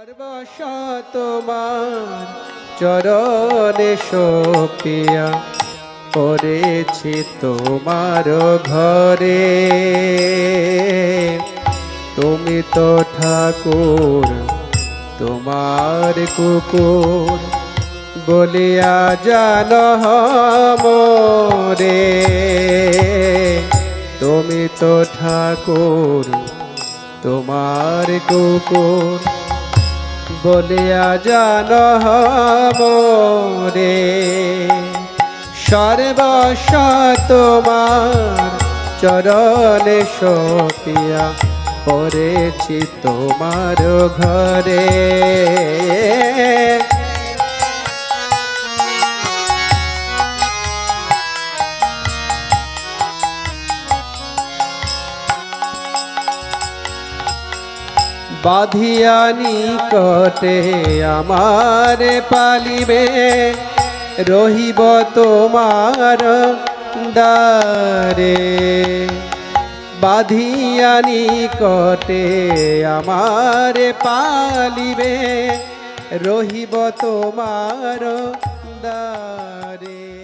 সর্বস্ব তোমার চরণে সপিয়া করেছি তোমার ঘরে। তুমি তো ঠাকুর তোমার কুকুর বলিয়া জানো মোরে। তুমি তো ঠাকুর তোমার কুকুর বলিয়া জানো মোরে। সর্বস্ব তোমার চরণে সপিয়া পড়েছি তোমার ঘরে। বাঁধিয়া নিকটে আমার পালিবে রহিব তোমার দ্বারে। বাঁধিয়া নিকটে আমার পালিবে রহিব তোমার দ্বারে।